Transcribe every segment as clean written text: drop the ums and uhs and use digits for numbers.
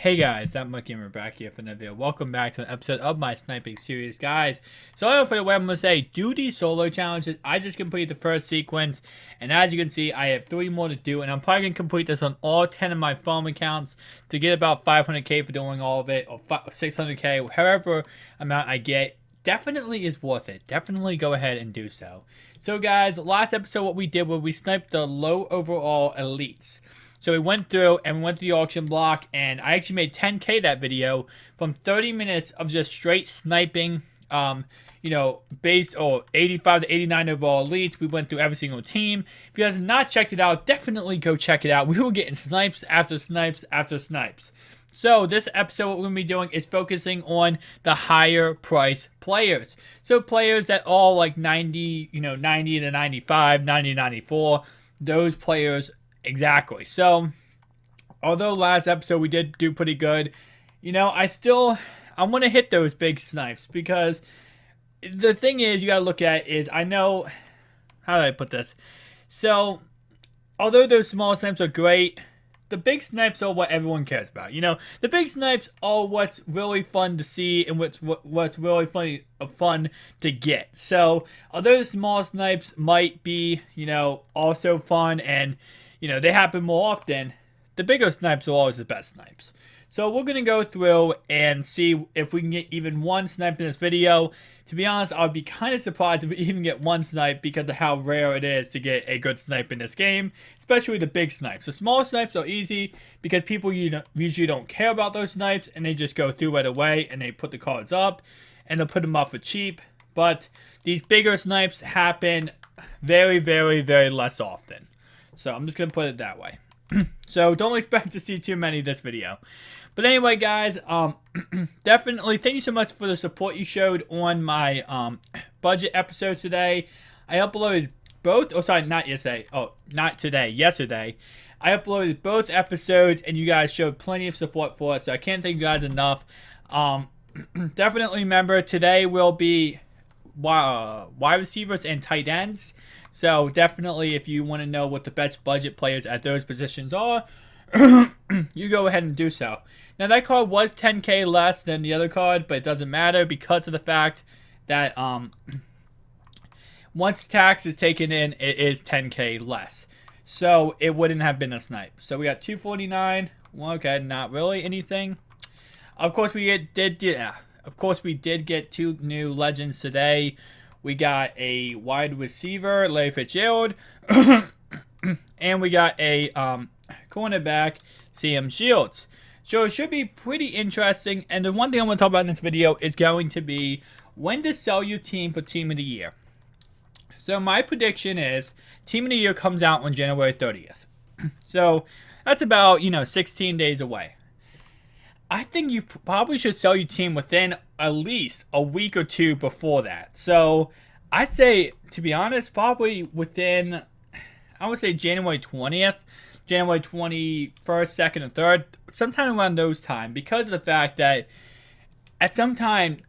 Hey guys, ThatMUTGamer back here for another video. Welcome back to an episode of my Sniping Series, guys. So I don't know for the way I'm going to say, do these solo challenges. I just completed the first sequence, and as you can see, I have 3 more to do, and I'm probably going to complete this on all 10 of my phone accounts to get about 500k for doing all of it, or 600k, however amount I get. Definitely is worth it. Definitely go ahead and do so. So guys, last episode what we did was we sniped the low overall elites. So we went through the auction block, and I actually made 10k that video from 30 minutes of just straight sniping, based or 85 to 89 overall elites. We went through every single team. If you guys have not checked it out, definitely go check it out. We were getting snipes after snipes after snipes. So this episode, what we're going to be doing is focusing on the higher price players. So players that all like 90 to 95, 90 to 94, those players. Exactly. So, although last episode we did do pretty good, I want to hit those big snipes, because the thing is, you got to look at is, how do I put this? So, although those small snipes are great, the big snipes are what everyone cares about. The big snipes are what's really fun to see and what's really fun to get. So, although the small snipes might be, also fun and they happen more often, the bigger snipes are always the best snipes. So we're going to go through and see if we can get even one snipe in this video. To be honest, I would be kind of surprised if we even get one snipe, because of how rare it is to get a good snipe in this game, especially the big snipes. The small snipes are easy because people usually don't care about those snipes, and they just go through right away and they put the cards up and they'll put them up for cheap. But these bigger snipes happen very, very, very less often. So I'm just going to put it that way. So don't expect to see too many this video. But anyway, guys, definitely thank you so much for the support you showed on my budget episodes today. I uploaded both, not yesterday. Oh, not today, yesterday. I uploaded both episodes, and you guys showed plenty of support for it, so I can't thank you guys enough. Definitely remember, today will be wide receivers and tight ends. So definitely, if you want to know what the best budget players at those positions are, you go ahead and do so. Now, that card was 10k less than the other card, but it doesn't matter because of the fact that once tax is taken in, it is 10k less. So it wouldn't have been a snipe. So we got 249. Well, okay, not really anything. Of course, we did get 2 new legends today. We got a wide receiver, Larry Fitzgerald, and we got a cornerback, CM Shields. So it should be pretty interesting. And the one thing I want to talk about in this video is going to be when to sell your team for Team of the Year. So my prediction is Team of the Year comes out on January 30th. So that's about, 16 days away. I think you probably should sell your team within at least a week or 2 before that. So I'd say, to be honest, probably within, I would say January 20th, January 21st, 2nd, and 3rd, sometime around those time, because of the fact that at some point,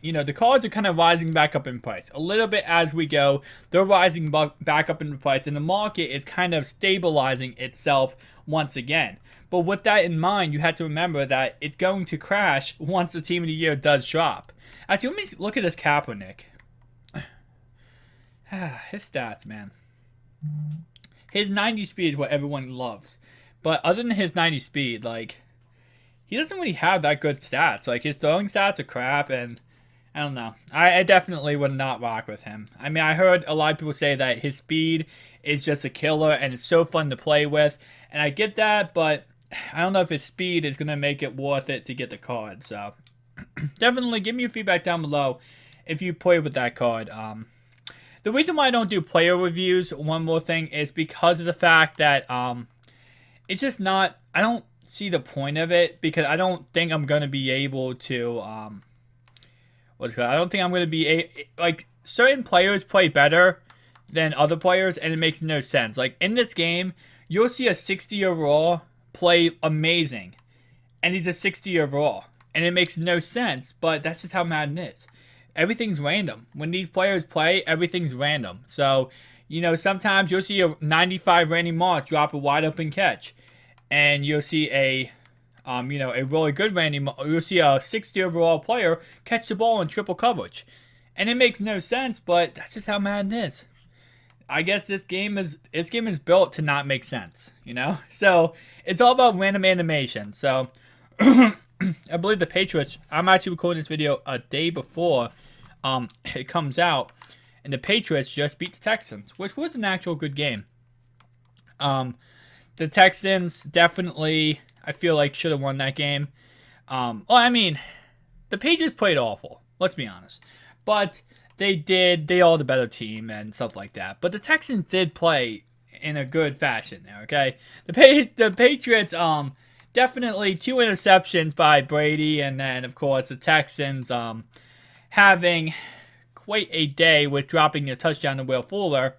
the cards are kind of rising back up in price. A little bit as we go, they're rising back up in price, and the market is kind of stabilizing itself once again. But with that in mind, you have to remember that it's going to crash once the Team of the Year does drop. Actually, let me look at this Kaepernick. His stats, man. His 90 speed is what everyone loves. But other than his 90 speed, he doesn't really have that good stats. His throwing stats are crap, and I don't know. I definitely would not rock with him. I mean, I heard a lot of people say that his speed is just a killer, and it's so fun to play with. And I get that, but I don't know if his speed is going to make it worth it to get the card. So definitely give me your feedback down below if you play with that card. The reason why I don't do player reviews, one more thing, is because of the fact that it's just not, I don't see the point of it, because I don't think I'm going to be able to, I don't think I'm going to be, certain players play better than other players, and it makes no sense. In this game, you'll see a 60 overall play amazing, and he's a 60 overall, and it makes no sense, but that's just how Madden is. Everything's random. When these players play, everything's random. So, sometimes you'll see a 95 Randy Moss drop a wide open catch, and you'll see a a really good you'll see a 60 overall player catch the ball in triple coverage. And it makes no sense, but that's just how Madden is. I guess this game is built to not make sense, So it's all about random animation. So I believe the Patriots. I'm actually recording this video a day before it comes out, and the Patriots just beat the Texans, which was an actual good game. The Texans definitely, I feel like, should have won that game. The Patriots played awful. Let's be honest, but they did. They are the better team and stuff like that. But the Texans did play in a good fashion there. Okay, the Patriots definitely 2 interceptions by Brady, and then of course the Texans having quite a day with dropping a touchdown to Will Fuller.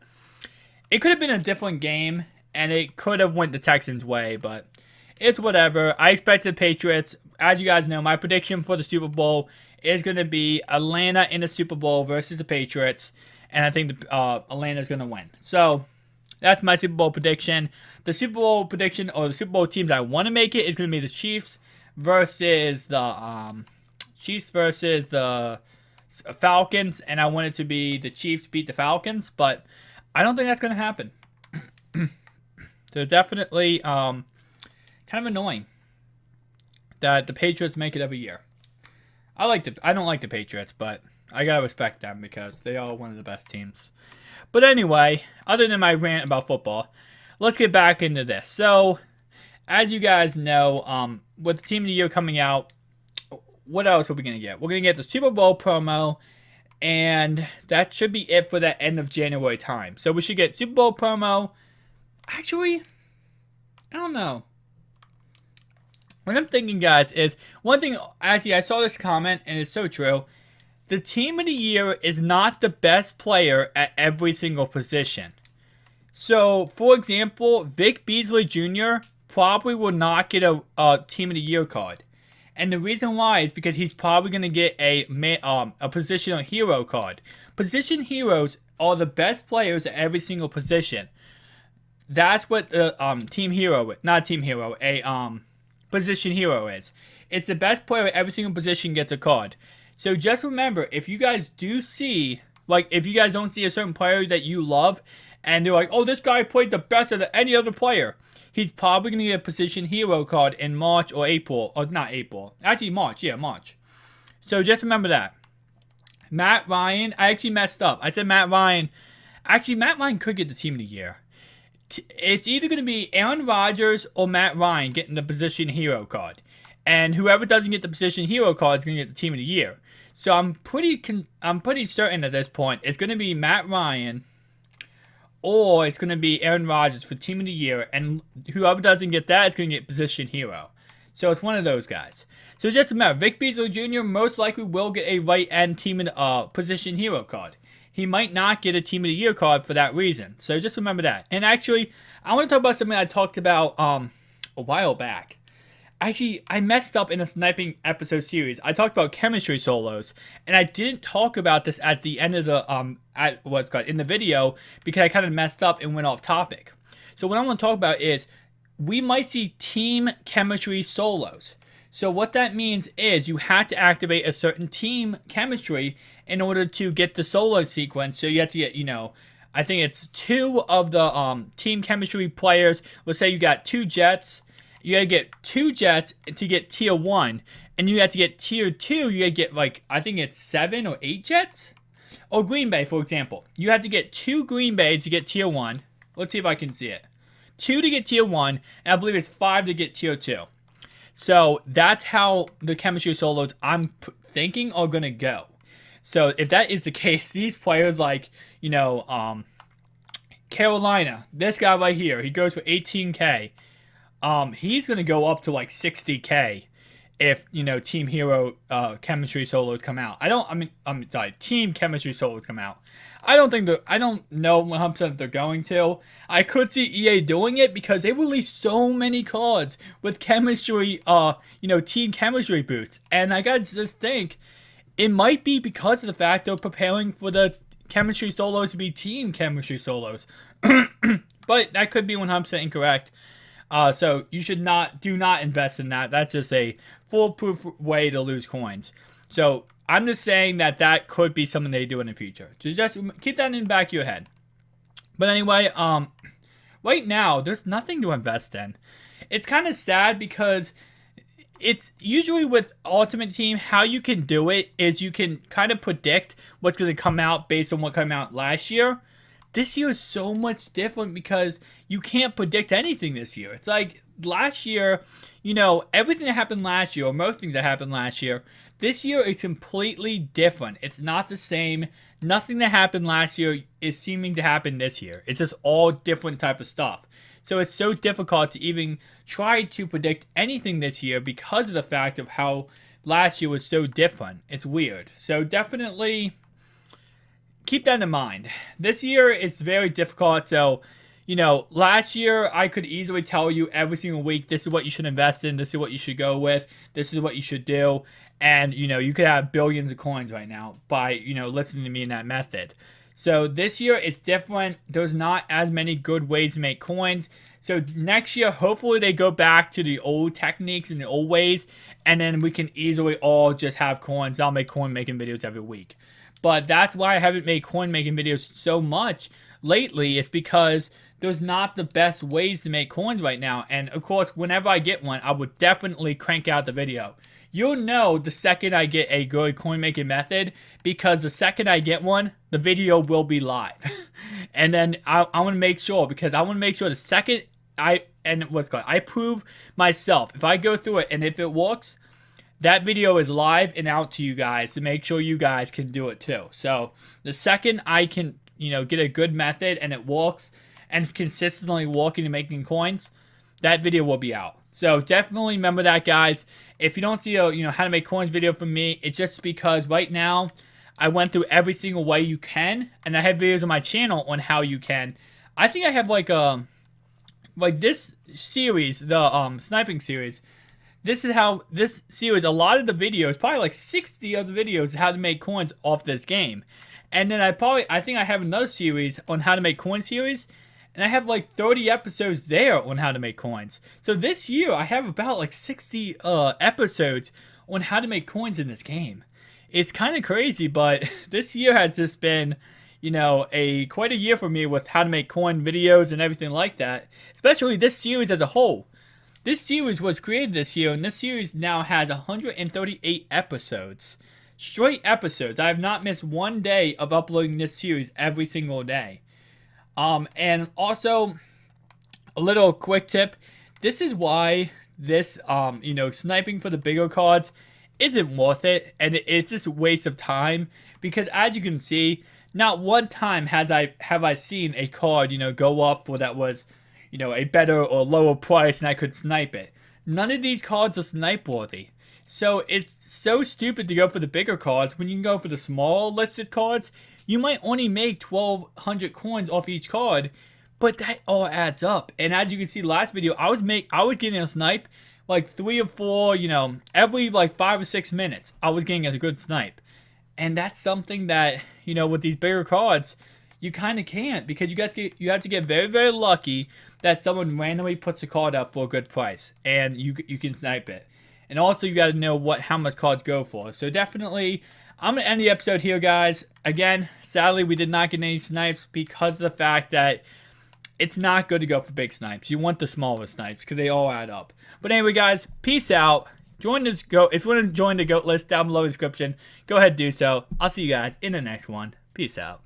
It could have been a different game, and it could have went the Texans' way, but it's whatever. I expected the Patriots. As you guys know, my prediction for the Super Bowl is going to be Atlanta in the Super Bowl versus the Patriots, and I think Atlanta's going to win. So that's my Super Bowl prediction. The Super Bowl prediction, or the Super Bowl teams I want to make it, is going to be the Chiefs versus the Falcons, and I want it to be the Chiefs beat the Falcons, but I don't think that's going to happen. They're definitely kind of annoying that the Patriots make it every year. I don't like the Patriots, but I gotta respect them because they are one of the best teams. But anyway, other than my rant about football, let's get back into this. So, as you guys know, with the Team of the Year coming out, what else are we gonna get? We're gonna get the Super Bowl promo, and that should be it for that end of January time. So we should get Super Bowl promo. Actually, I don't know. What I'm thinking, guys, is one thing. Actually, I saw this comment, and it's so true. The Team of the Year is not the best player at every single position. So, for example, Vic Beasley Jr. probably will not get a Team of the Year card. And the reason why is because he's probably going to get a positional hero card. Position heroes are the best players at every single position. That's what the position hero is. It's the best player at every single position gets a card. So just remember, if you guys do see, if you guys don't see a certain player that you love, and they're like, oh, this guy played the best of any other player, he's probably going to get a position hero card in March or April. Or not April. Actually, March. Yeah, March. So just remember that. Matt Ryan, I actually messed up. I said Matt Ryan. Actually, Matt Ryan could get the Team of the Year. It's either going to be Aaron Rodgers or Matt Ryan getting the position hero card. And whoever doesn't get the position hero card is going to get the Team of the Year. So I'm pretty certain at this point it's going to be Matt Ryan or it's going to be Aaron Rodgers for Team of the Year. And whoever doesn't get that is going to get position hero. So it's one of those guys. So just remember, Vic Beasley Jr. most likely will get a right end position hero card. He might not get a Team of the Year card for that reason. So just remember that. And actually, I want to talk about something I talked about a while back. Actually, I messed up in a sniping episode series. I talked about chemistry solos, and I didn't talk about this at the end of the in the video because I kind of messed up and went off topic. So what I want to talk about is we might see team chemistry solos. So what that means is you have to activate a certain team chemistry in order to get the solo sequence. So you have to get, I think it's 2 of the team chemistry players. Let's say you got 2 Jets. You gotta get 2 Jets to get tier 1. And you have to get tier 2, you gotta get I think it's 7 or 8 Jets? Or Green Bay, for example. You have to get 2 Green Bays to get tier 1. Let's see if I can see it. 2 to get tier 1, and I believe it's 5 to get tier 2. So that's how the chemistry solos I'm thinking are going to go. So if that is the case, these players Carolina, this guy right here, he goes for 18K. He's going to go up to 60K if, team hero chemistry solos come out. Team chemistry solos come out. I don't know 100% if they're going to. I could see EA doing it because they release so many cards with chemistry, team chemistry boosts. And I gotta just think, it might be because of the fact they're preparing for the chemistry solos to be team chemistry solos. But that could be 100% incorrect. So you should do not invest in that. That's just a foolproof way to lose coins. So I'm just saying that that could be something they do in the future. So just keep that in the back of your head. But anyway, right now there's nothing to invest in. It's kind of sad because it's usually with Ultimate Team, how you can do it is you can kind of predict what's going to come out based on what came out last year. This year is so much different because you can't predict anything this year. It's like last year, everything that happened last year, or most things that happened last year, this year is completely different. It's not the same. Nothing that happened last year is seeming to happen this year. It's just all different type of stuff. So it's so difficult to even try to predict anything this year because of the fact of how last year was so different. It's weird. So definitely keep that in mind. This year it's very difficult. So, last year I could easily tell you every single week, this is what you should invest in, this is what you should go with, this is what you should do. And, you could have billions of coins right now by, listening to me in that method. So this year it's different. There's not as many good ways to make coins. So next year, hopefully they go back to the old techniques and the old ways, and then we can easily all just have coins. I'll make coin making videos every week. But that's why I haven't made coin making videos so much lately. It's because there's not the best ways to make coins right now. And of course, whenever I get one, I would definitely crank out the video. You'll know the second I get a good coin making method, because the second I get one, the video will be live. And then I want to make sure, because I want to make sure the second I prove myself. If I go through it and if it works, that video is live and out to you guys to make sure you guys can do it too. So the second I can, get a good method and it works and it's consistently working and making coins, that video will be out. So definitely remember that, guys. If you don't see a how to make coins video from me, it's just because right now I went through every single way you can, and I have videos on my channel on how you can. I think I have like this series, the sniping series. This is how this series, a lot of the videos, probably like 60 of the videos, is how to make coins off this game. And then I think I have another series on how to make coin series, and I have like 30 episodes there on how to make coins. So this year I have about like 60 episodes on how to make coins in this game. It's kind of crazy, but this year has just been, quite a year for me with how to make coin videos and everything like that. Especially this series as a whole. This series was created this year, and this series now has 138 episodes. Straight episodes. I have not missed one day of uploading this series every single day. And also, a little quick tip. This is why this, sniping for the bigger cards isn't worth it, and it's just a waste of time, because as you can see, not one time have I seen a card, go up for that was, a better or lower price and I could snipe it. None of these cards are snipe worthy. So it's so stupid to go for the bigger cards when you can go for the smaller listed cards. You might only make 1,200 coins off each card, but that all adds up. And as you can see last video, I was getting a snipe like 3 or 4, every like 5 or 6 minutes. I was getting a good snipe. And that's something that, with these bigger cards, you kind of can't, because you have to get very, very lucky that someone randomly puts a card up for a good price and you can snipe it. And also you got to know how much cards go for. So definitely, I'm going to end the episode here, guys. Again, sadly, we did not get any snipes because of the fact that it's not good to go for big snipes. You want the smaller snipes because they all add up. But anyway, guys, peace out. Join this GOAT. If you want to join the GOAT list down below in the description, go ahead and do so. I'll see you guys in the next one. Peace out.